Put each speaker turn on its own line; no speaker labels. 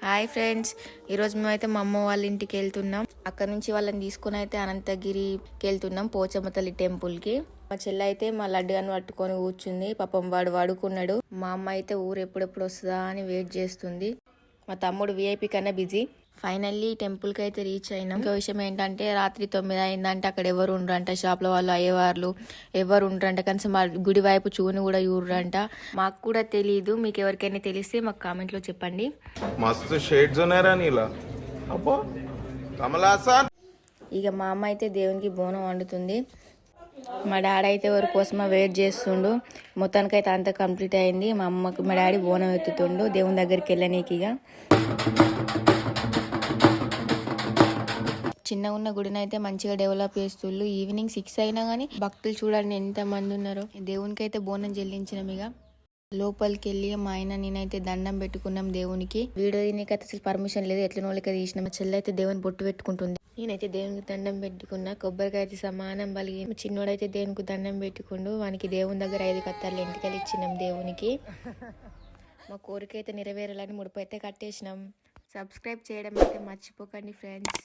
Hi friends, ఈరోజు మేమైతే మా అమ్మ వాళ్ళ ఇంటికి వెళ్తున్నాం. అక్కడ నుంచి వాళ్ళని తీసుకుని అయితే అనంతగిరికి వెళ్తున్నాం, పోచమ్మ తల్లి టెంపుల్కి. మా చెల్లి అయితే మా లడ్డుగాని పట్టుకొని కూర్చుంది. పాపం వాడు వాడుకున్నాడు. మా అమ్మ అయితే ఊరు ఎప్పుడెప్పుడు వస్తుందా అని వెయిట్ చేస్తుంది. మా తమ్ముడు విఐపి కన్నా బిజీ. ఫైనల్లీ టెంపుల్కి అయితే రీచ్ అయినాం. ఇంకో విషయం ఏంటంటే రాత్రి 9 అయిందంటే అక్కడ ఎవరు ఉండరంట, షాప్లో వాళ్ళు అయ్యేవాళ్ళు ఎవరు ఉండరంట. కనీసం మా గుడి వైపు చూని కూడా చూడరంట. మాకు కూడా తెలీదు. మీకు ఎవరికైనా తెలిస్తే మాకు కామెంట్లో చెప్పండి.
మస్తు షేడ్స్ ఉన్నారా నీలా అబ్బో కమలాసన్.
ఇక మా అమ్మ అయితే దేవునికి బోనం వండుతుంది. మా డాడీ అయితే ఎవరి కోసమో వెయిట్ చేస్తుండు. మొత్తానికైతే అంతా కంప్లీట్ అయింది. మా డాడీ బోనం ఎత్తుతుండు దేవుని దగ్గరికి వెళ్ళనీకి. ఇక చిన్నగా ఉన్న గుడిని అయితే మంచిగా డెవలప్ చేస్తుళ్ళు. ఈవినింగ్ 6 అయినా కానీ భక్తులు చూడండి ఎంత మంది ఉన్నారో. దేవునికి అయితే బోనం చెల్లించినాం. ఇక లోపలికి వెళ్ళి మా ఆయన నేనైతే దండం పెట్టుకున్నాం దేవునికి. వీడియో దీనికైతే అసలు పర్మిషన్ లేదు, ఎట్లనో వాళ్ళకి తీసినాం. మా చెల్లి అయితే దేవుని బొట్టు పెట్టుకుంటుంది. నేనైతే దేవునికి దండం పెట్టుకున్నా. కొబ్బరికాయ అయితే సమానం బలిగి. చిన్నోడైతే దేవునికి దండం పెట్టుకుండు. వానికి దేవుని దగ్గర 5 కత్తాలు ఎంటికలు ఇచ్చినాం దేవునికి. మా కోరిక అయితే నెరవేరాలని ముడుపు అయితే కట్టేసినాం. సబ్స్క్రైబ్ చేయడం అయితే మర్చిపోకండి ఫ్రెండ్స్.